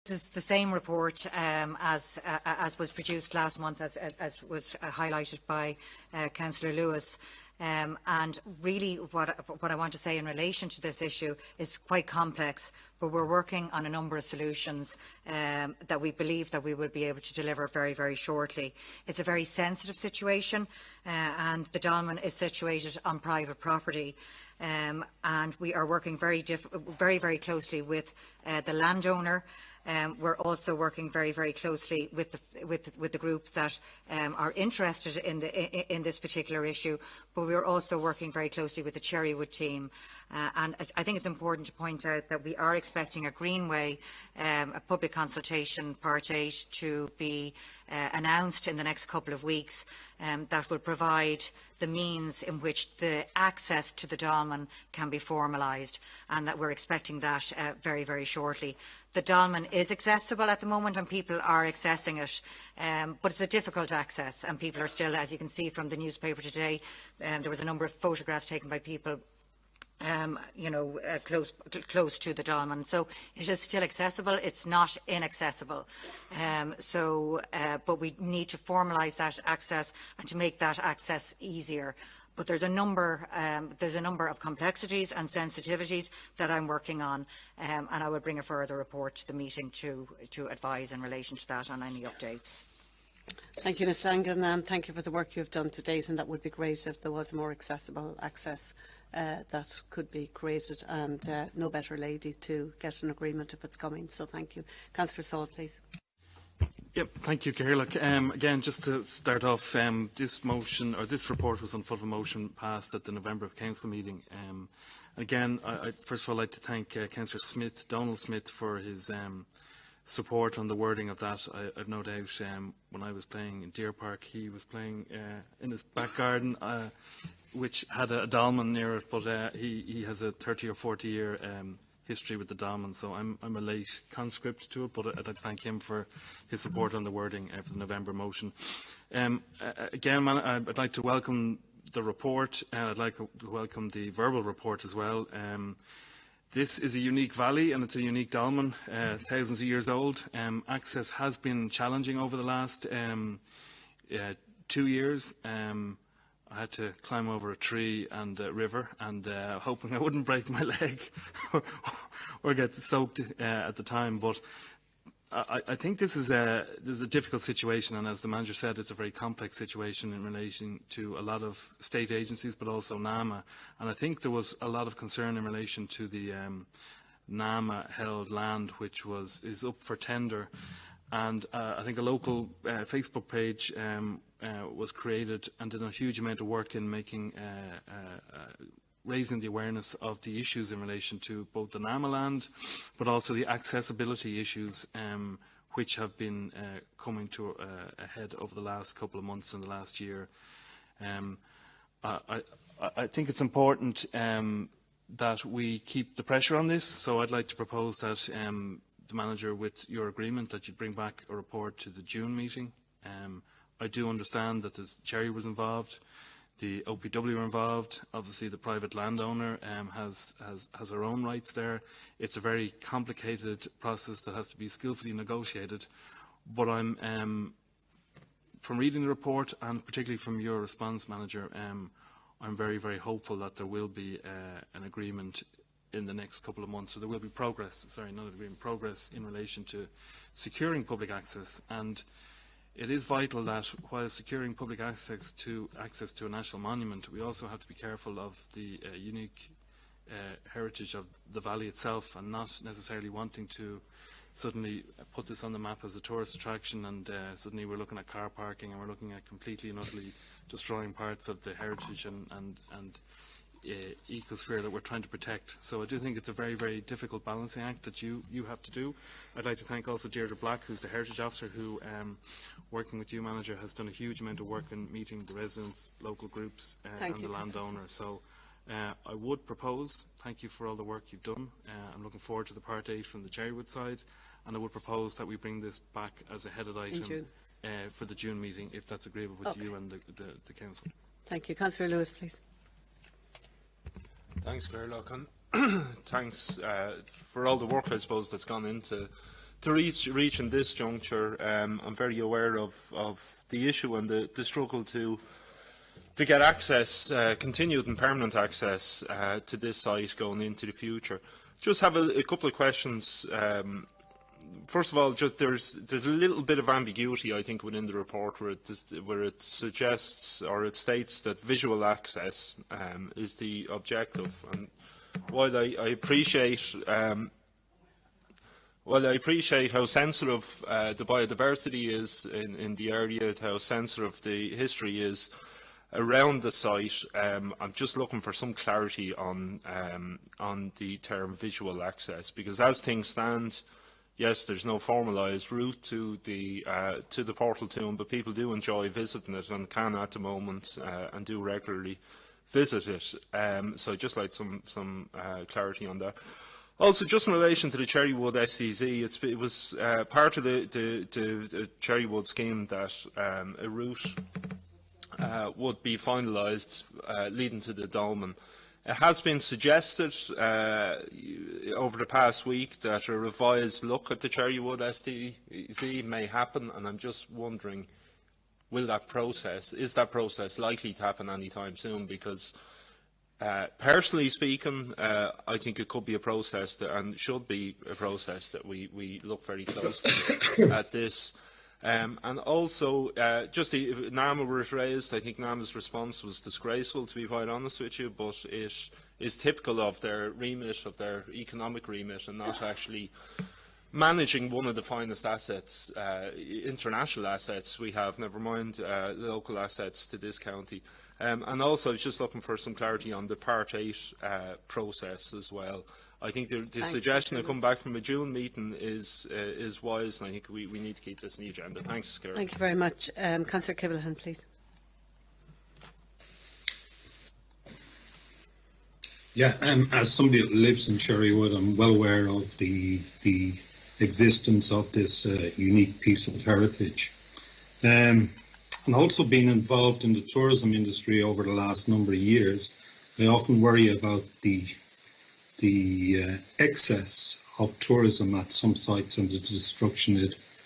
This is the same report as was produced last month, as was highlighted by Councillor Lewis. And really what I want to say in relation to this issue is quite complex, but we're working on a number of solutions that we believe that we will be able to deliver very, very shortly. It's a very sensitive situation, and the dolmen is situated on private property. And we are working very, very closely with the landowner. We're also working very, very closely with the groups that are interested in this particular issue, but we're also working very closely with the Cherrywood team. And I think it's important to point out that we are expecting a Greenway, a public consultation Part 8, to be announced in the next couple of weeks, that will provide the means in which the access to the dolmen can be formalised, and that we're expecting that very, very shortly. The dolmen is accessible at the moment and people are accessing it, but it's a difficult access, and people are still, as you can see from the newspaper today, there was a number of photographs taken by people close to the dolmen. So it is still accessible, it's not inaccessible. But we need to formalise that access and to make that access easier. But there's a number of complexities and sensitivities that I'm working on, and I will bring a further report to the meeting to advise in relation to that on any updates. Thank you, Ms Langan, and thank you for the work you have done to date, and that would be great if there was more accessible access that could be created, and no better lady to get an agreement if it's coming. So thank you. Councillor Saul, please. Yep, thank you, Ciarán. Again, just to start off, this motion, or this report, was on foot of a motion passed at the November Council meeting. Again, I first of all like to thank Councillor Donald Smith, for his support on the wording of that. I've no doubt when I was playing in Deer Park, he was playing in his back garden, which had a dolmen near it, but he has a 30 or 40 year history with the dolmen, so I'm a late conscript to it, but I'd like to thank him for his support on the wording for the November motion. Again, I'd like to welcome the report, and I'd like to welcome the verbal report as well. This is a unique valley and it's a unique dolmen, thousands of years old. Access has been challenging over the last 2 years. I had to climb over a tree and a river, and hoping I wouldn't break my leg or get soaked at the time. But I think this is a difficult situation, and as the manager said, it's a very complex situation in relation to a lot of state agencies, but also NAMA. And I think there was a lot of concern in relation to the NAMA-held land, which is up for tender. And I think a local Facebook page was created and did a huge amount of work in making raising the awareness of the issues in relation to both the NAMA land, but also the accessibility issues which have been coming to a head over the last couple of months and the last year. I think it's important that we keep the pressure on this, so I'd like to propose that the manager, with your agreement, that you bring back a report to the June meeting. I do understand that Cherry was involved, the OPW were involved, obviously the private landowner has her own rights there. It's a very complicated process that has to be skillfully negotiated, but I'm from reading the report, and particularly from your response, manager, I'm very, very hopeful that there will be an agreement in the next couple of months, so there will be progress, sorry, not agreement, progress in relation to securing public access. And it is vital that while securing public access to a national monument, we also have to be careful of the unique heritage of the valley itself, and not necessarily wanting to suddenly put this on the map as a tourist attraction, and suddenly we're looking at car parking, and we're looking at completely and utterly destroying parts of the heritage and ecosphere that we're trying to protect. So I do think it's a very, very difficult balancing act that you have to do. I'd like to thank also Deirdre Black, who's the Heritage Officer, who, working with you, manager, has done a huge amount of work in meeting the residents, local groups and the landowner. So I would propose, thank you for all the work you've done. I'm looking forward to the Part 8 from the Cherrywood side, and I would propose that we bring this back as a headed item for the June meeting, if that's agreeable with you and the Council. Thank you. Councillor Lewis, please. Thanks, Gerlach, and thanks for all the work, I suppose, that's gone into to reach in this juncture. I'm very aware of the issue and the struggle to get access, continued and permanent access to this site going into the future. Just have a couple of questions. First of all, just there's a little bit of ambiguity, I think, within the report where it suggests or it states that visual access is the objective. And while I appreciate how sensitive the biodiversity is in the area, how sensitive the history is around the site, I'm just looking for some clarity on the term visual access, because as things stand, yes, there's no formalised route to the portal tomb, but people do enjoy visiting it and can at the moment and do regularly visit it. So I'd just like some clarity on that. Also, just in relation to the Cherrywood SEZ, it was part of the Cherrywood scheme that a route would be finalised leading to the Dolmen. It has been suggested over the past week that a revised look at the Cherrywood STZ may happen, and I'm just wondering, is that process likely to happen anytime soon? Because personally speaking, I think it could be a process and should be a process that we look very closely at this. And also, just the NAMA was raised. I think NAMA's response was disgraceful, to be quite honest with you, but it is typical of their remit, of their economic remit, and not actually managing one of the finest assets, international assets we have, never mind local assets to this county. And also, I was just looking for some clarity on the Part 8 process as well. I think the suggestion to come back from a June meeting is wise, and I think we need to keep this on the agenda. Thanks, Chair. Thank you very much. Councillor Kivillahan, please. Yeah, as somebody that lives in Cherrywood, I'm well aware of the existence of this unique piece of heritage. And also being involved in the tourism industry over the last number of years, I often worry about the excess of tourism at some sites and the destruction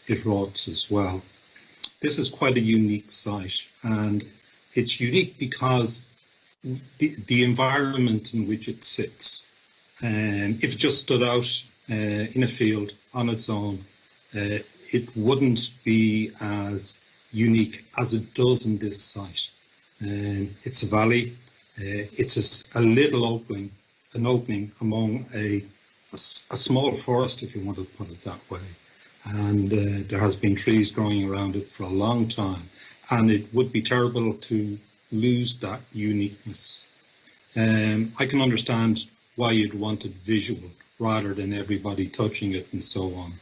it wrought as well. This is quite a unique site, and it's unique because the environment in which it sits. If it just stood out in a field on its own, it wouldn't be as unique as it does in this site. It's a valley. It's a little opening. An opening among a small forest, if you want to put it that way. And there has been trees growing around it for a long time. And it would be terrible to lose that uniqueness. I can understand why you'd want it visual rather than everybody touching it and so on.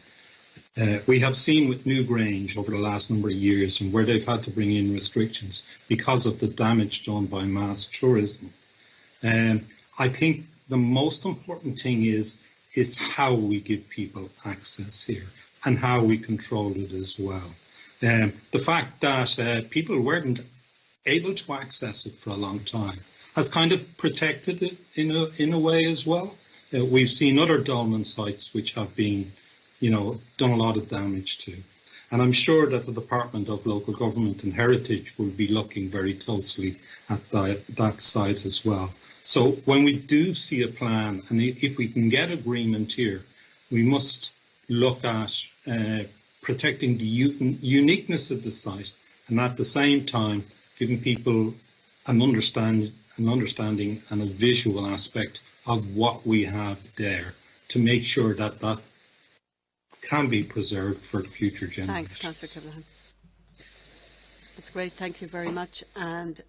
We have seen with Newgrange over the last number of years, and where they've had to bring in restrictions because of the damage done by mass tourism. I think the most important thing is how we give people access here and how we control it as well. The fact that people weren't able to access it for a long time has kind of protected it in a way as well. We've seen other dolmen sites which have been, done a lot of damage to. And I'm sure that the Department of Local Government and Heritage will be looking very closely at that site as well. So when we do see a plan, and if we can get agreement here, we must look at protecting the uniqueness of the site, and at the same time giving people an understanding and a visual aspect of what we have there to make sure that that can be preserved for future generations. Thanks, Councillor Kivillahan. That's great. Thank you very much. And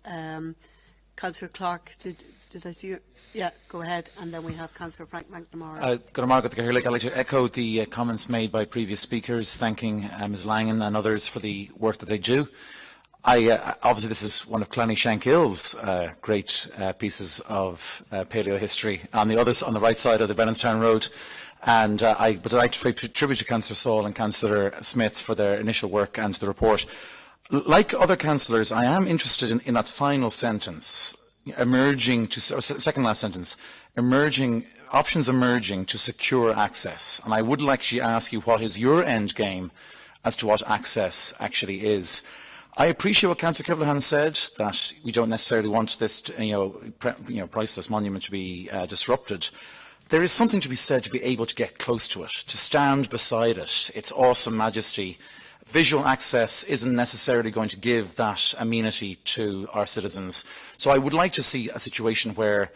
Councillor Clark, did I see you? Yeah, go ahead. And then we have Councillor Frank McNamara. Good morning, I'd like to echo the comments made by previous speakers, thanking Ms Langan and others for the work that they do. Obviously, this is one of Cloney Shankill's great pieces of paleo history on the right side of the Bennonstown Road. And but I'd like to pay tribute to Councillor Saul and Councillor Smith for their initial work and the report. Like other councillors, I am interested in that final sentence, second last sentence, emerging options emerging to secure access. And I would like to ask you, what is your end game as to what access actually is? I appreciate what Councillor Kivlahan said, that we don't necessarily want this, priceless monument to be disrupted. There is something to be said to be able to get close to it, to stand beside it, its awesome majesty. Visual access isn't necessarily going to give that amenity to our citizens. So I would like to see a situation where,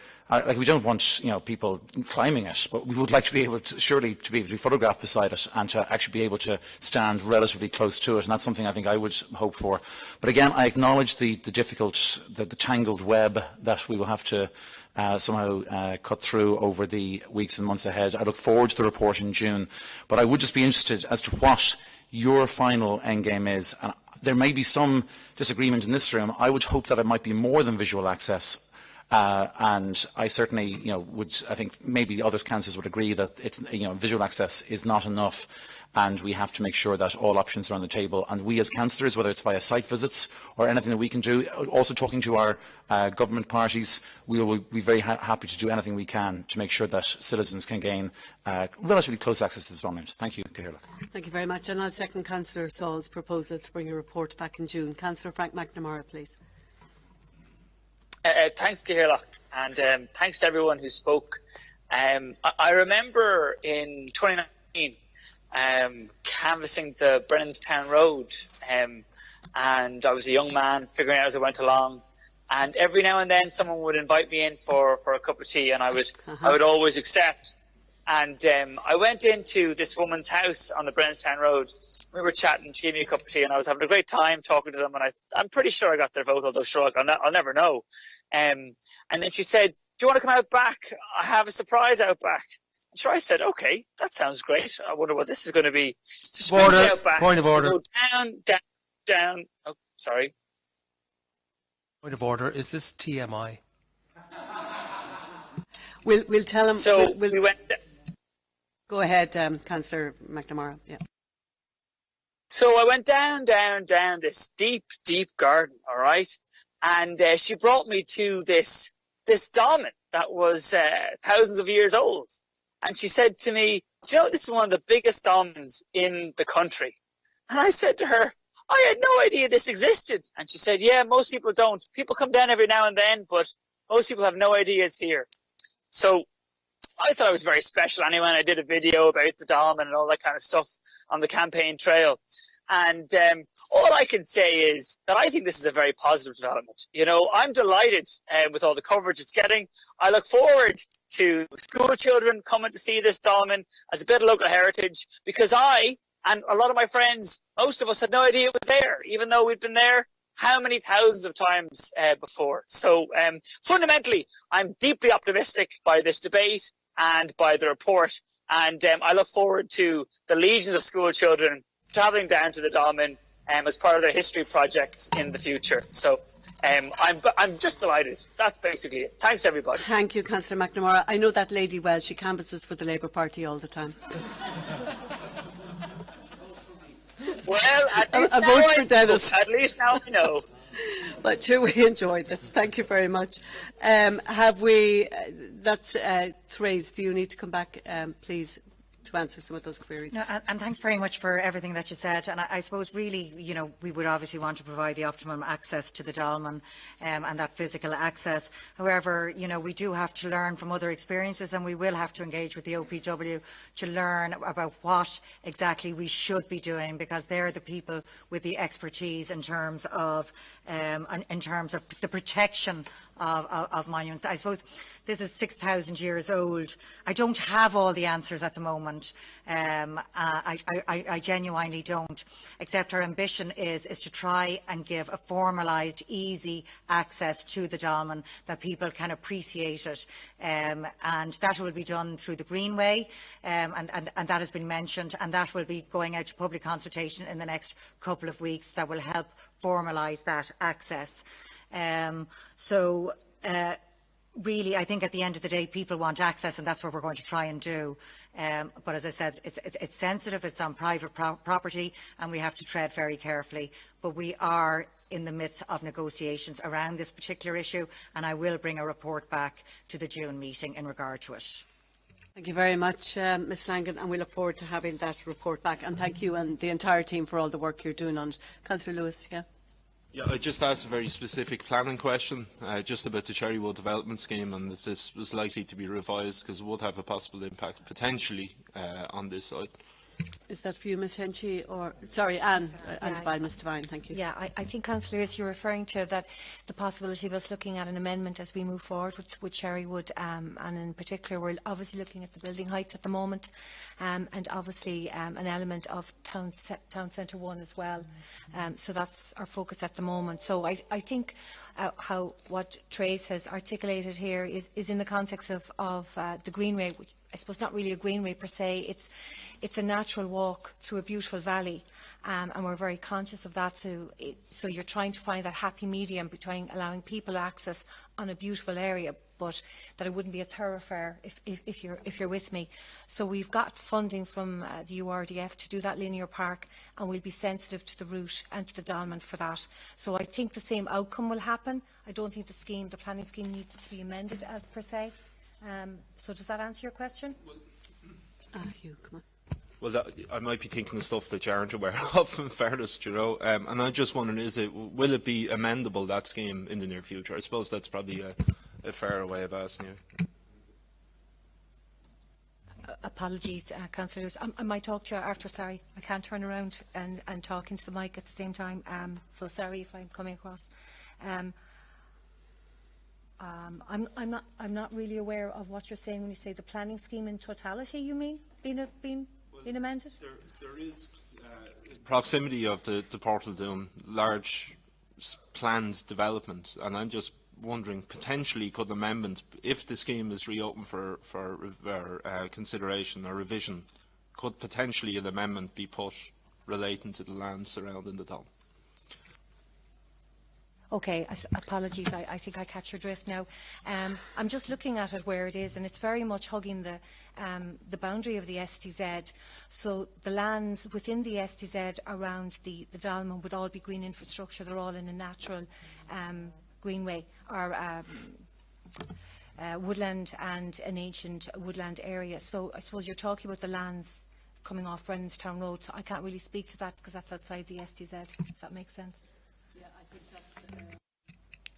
we don't want people climbing it, but we would like to be able to, surely, to be able to be photographed beside it and to actually be able to stand relatively close to it. And that's something I think I would hope for. But again, I acknowledge the tangled web that we will have to somehow cut through over the weeks and months ahead. I look forward to the report in June, but I would just be interested as to what your final endgame is. And there may be some disagreement in this room. I would hope that it might be more than visual access. And I certainly, I think maybe other councillors would agree that it's, visual access is not enough, and we have to make sure that all options are on the table. And we as councillors, whether it's via site visits or anything that we can do, also talking to our government parties, we will be very happy to do anything we can to make sure that citizens can gain relatively close access to this monument. Thank you, Caherla. Thank you very much. And I'll second Councillor Saul's proposal to bring a report back in June. Councillor Frank McNamara, please. Thanks, Caherla, and thanks to everyone who spoke. I remember in 2019 canvassing the Brennanstown Road, and I was a young man figuring out as I went along. And every now and then, someone would invite me in for a cup of tea, and I would always accept. And I went into this woman's house on the Brennanstown Road. We were chatting. She gave me a cup of tea, and I was having a great time talking to them. And I'm pretty sure I got their vote, although sure, I'll never know. And then she said, "Do you want to come out back? I have a surprise out back." And sure, I said, "Okay, that sounds great. I wonder what this is going to be." So she brings me out back. Point of order. Go down, down, down. Oh, sorry. Point of order. Is this TMI? We'll tell him. So we went. Go ahead, Councillor McNamara. Yeah. So I went down this deep, deep garden, all right? And she brought me to this dolmen that was thousands of years old. And she said to me, "Do you know, this is one of the biggest dolmens in the country?" And I said to her, "I had no idea this existed." And she said, "Yeah, most people don't. People come down every now and then, but most people have no idea it's here." So I thought it was very special anyway, and I did a video about the dolmen and all that kind of stuff on the campaign trail. And all I can say is that I think this is a very positive development. I'm delighted with all the coverage it's getting. I look forward to school children coming to see this dolmen as a bit of local heritage, because I and a lot of my friends, most of us had no idea it was there, even though we've been there how many thousands of times before. So fundamentally, I'm deeply optimistic by this debate and by the report. And I look forward to the legions of school children travelling down to the dolmen as part of their history projects in the future. So I'm just delighted. That's basically it. Thanks, everybody. Thank you, Councillor McNamara. I know that lady well. She canvasses for the Labour Party all the time. Well, at least a vote for Dennis. At least now I know. But sure, we enjoyed this. Thank you very much. Have we? That's Therese. Do you need to come back, please, to answer some of those queries? No, and thanks very much for everything that you said. And I suppose really, we would obviously want to provide the optimum access to the dolmen and that physical access. However, we do have to learn from other experiences, and we will have to engage with the OPW to learn about what exactly we should be doing, because they're the people with the expertise in terms of the protection of monuments. I suppose this is 6,000 years old. I don't have all the answers at the moment. I genuinely don't, except our ambition is to try and give a formalised, easy access to the dolmen that people can appreciate it. And that will be done through the Greenway, and that has been mentioned, and that will be going out to public consultation in the next couple of weeks. That will help formalise that access. Really, I think at the end of the day, people want access, and that's what we're going to try and do. But as I said, it's sensitive, it's on private property, and we have to tread very carefully. But we are in the midst of negotiations around this particular issue, and I will bring a report back to the June meeting in regard to it. Thank you very much, Ms Langan, and we look forward to having that report back. And thank you and the entire team for all the work you're doing on it. Councillor Lewis, yeah. Yeah, I just asked a very specific planning question, just about the Cherrywood development scheme, and if this was likely to be revised, because it would have a possible impact potentially on this site. Is that for you, Ms Henchy, or sorry, Anne Devine, Ms Devine, thank you. Yeah, I think, Councillor, you're referring to that the possibility of us looking at an amendment as we move forward with Cherrywood, and in particular we're obviously looking at the building heights at the moment, and obviously an element of town centre 1 as well. So that's our focus at the moment. So I think what Trace has articulated here is in the context of the Greenway, which I suppose not really a greenway per se. It's a natural walk through a beautiful valley, and we're very conscious of that. So you're trying to find that happy medium between allowing people access on a beautiful area, but that it wouldn't be a thoroughfare, if you're with me. So we've got funding from the URDF to do that linear park, and we'll be sensitive to the route and to the Dolmen for that. So I think the same outcome will happen. I don't think the planning scheme needs to be amended as per se. So does that answer your question? Hugh, come on. Well, I might be thinking of stuff that you aren't aware of, in fairness, you know. And I'm just wondering, will it be amendable, that scheme, in the near future? I suppose that's probably a fairer way of asking you. Apologies, Councillor Lewis. I might talk to you after. Sorry, I can't turn around and talk into the mic at the same time. So sorry if I'm coming across. I'm not really aware of what you're saying when you say the planning scheme in totality. You mean being amended? There is proximity of the Portal Doom, large planned development, and I'm just wondering, potentially could amendment, if the scheme is reopened for consideration or revision, could potentially an amendment be put relating to the land surrounding the Dome? Okay, apologies, I think I catch your drift now. I'm just looking at it where it is, and it's very much hugging the boundary of the STZ. So the lands within the STZ around the Dolmen would all be green infrastructure. They're all in a natural greenway, or woodland, and an ancient woodland area. So I suppose you're talking about the lands coming off Brenanstown Road. So I can't really speak to that because that's outside the STZ, if that makes sense.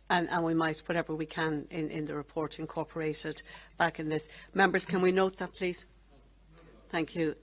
And we might, whatever we can in the report, incorporate it back in this. Members, can we note that, please? Thank you.